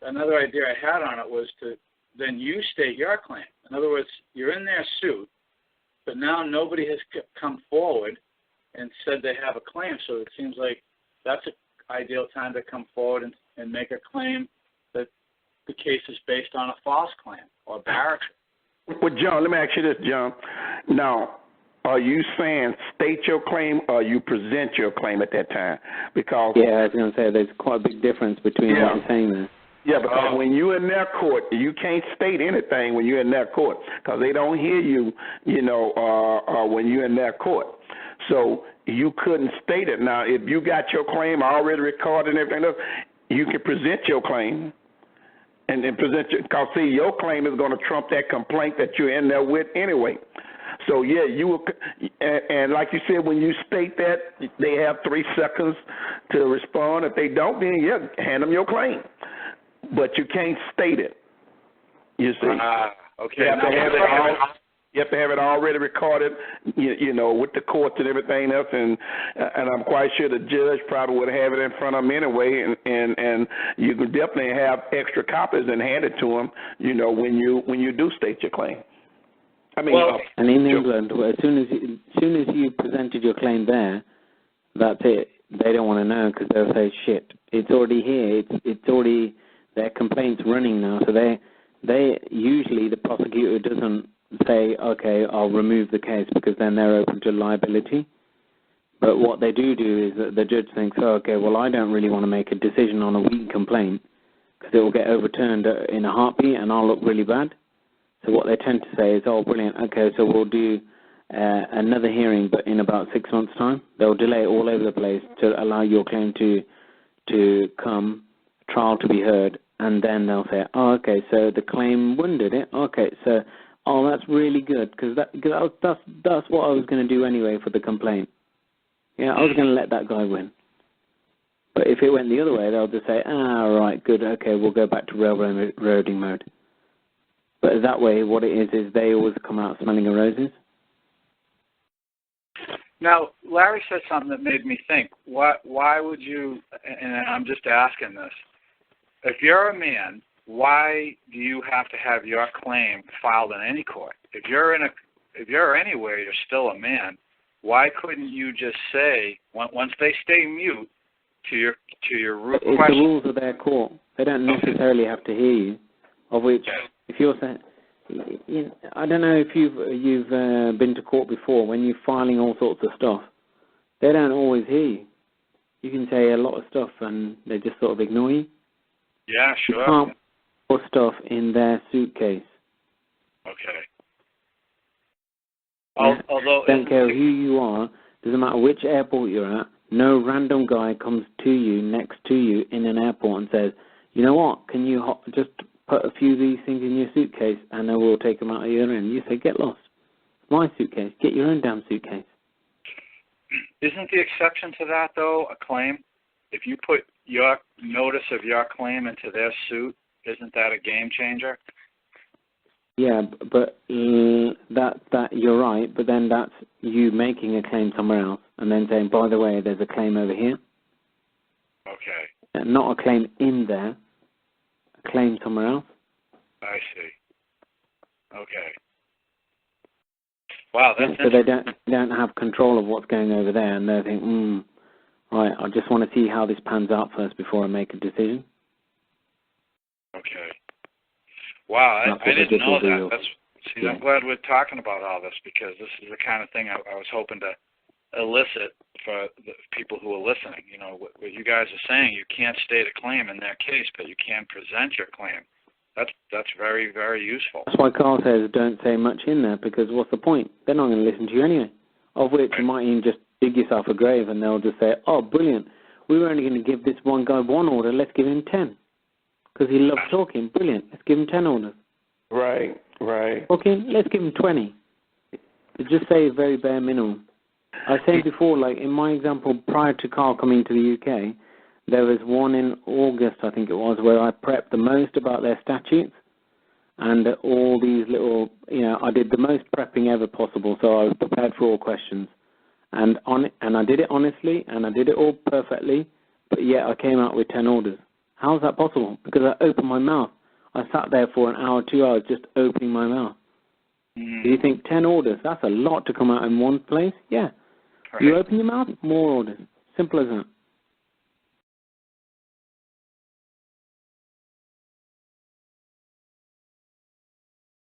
another idea I had on it was to then you state your claim. In other words, you're in their suit, but now nobody has come forward and said they have a claim. So it seems like that's an ideal time to come forward and make a claim that the case is based on a false claim or barrature. Well, John, let me ask you this, John. Now, are you saying state your claim or you present your claim at that time? Because I was going to say there's quite a big difference between what you're saying there. Yeah, because when you're in their court, you can't state anything when you're in their court because they don't hear you, when you're in their court. So you couldn't state it. Now, if you got your claim already recorded and everything else, you can present your claim and then present your, because, see, your claim is going to trump that complaint that you're in there with anyway. So, yeah, and like you said, when you state that, they have 3 seconds to respond. If they don't, then, hand them your claim. But you can't state it, you see. Okay. You have to have it already recorded, with the courts and everything else, and I'm quite sure the judge probably would have it in front of them anyway, and you can definitely have extra copies and hand it to them, when you do state your claim. And in England, as soon as you presented your claim there, that's it. They don't want to know because they'll say, shit, it's already here. It's already, their complaint's running now. So they usually, the prosecutor doesn't say, okay, I'll remove the case because then they're open to liability. But what they do is that the judge thinks, okay, well, I don't really want to make a decision on a weak complaint because it will get overturned in a heartbeat and I'll look really bad. So what they tend to say is, oh, brilliant, okay, so we'll do another hearing, but in about 6 months' time. They'll delay all over the place to allow your claim to come, trial to be heard, and then they'll say, oh, okay, so the claim won, did it? Okay, so, oh, that's really good, because that's what I was going to do anyway for the complaint. Yeah, I was going to let that guy win. But if it went the other way, they'll just say, right, good, okay, we'll go back to railroading mode. But that way, what it is they always come out smelling of roses. Now, Larry said something that made me think. Why would you, and I'm just asking this, if you're a man, why do you have to have your claim filed in any court? If you're anywhere, you're still a man. Why couldn't you just say, once they stay mute, to your root question? It's the rules of their court. They don't necessarily have to hear you, of which... If you're saying, I don't know if you've been to court before, when you're filing all sorts of stuff, they don't always hear you. You can say a lot of stuff and they just sort of ignore you. Yeah, sure. You can't put stuff in their suitcase. Okay. Yeah. Although don't care who you are, doesn't matter which airport you're at, no random guy comes to you, next to you in an airport and says, you know what, can you just put a few of these things in your suitcase and then we'll take them out of your own. You say, get lost. My suitcase. Get your own damn suitcase. Isn't the exception to that, though, a claim? If you put your notice of your claim into their suit, isn't that a game changer? Yeah, but that you're right, but then that's you making a claim somewhere else and then saying, by the way, there's a claim over here. Okay. Not a claim in there. Claim somewhere else. I see. Okay. Wow, that's so they don't have control of what's going over there, and they think, right, I just want to see how this pans out first before I make a decision. Okay. Wow, I didn't know that. I'm glad we're talking about all this because this is the kind of thing I was hoping to elicit for the people who are listening. What you guys are saying, you can't state a claim in their case, but you can present your claim. That's very, very useful. That's why Carl says don't say much in there, because what's the point? They're not going to listen to you anyway. Of which you might even just dig yourself a grave and they'll just say, oh, brilliant, we were only going to give this one guy 1 order, let's give him 10. Because he loves talking. Brilliant, let's give him 10 orders. Right. Okay, let's give him 20. Just say very bare minimum. I said before, like in my example, prior to Carl coming to the UK, there was one in August, I think it was, where I prepped the most about their statutes and all these little, I did the most prepping ever possible, so I was prepared for all questions. And I did it honestly, and I did it all perfectly, but yet I came out with 10 orders. How is that possible? Because I opened my mouth. I sat there for an hour, 2 hours, just opening my mouth. Do you think 10 orders, that's a lot to come out in one place? Yeah. Right. You open your mouth, more orders. Simple as that.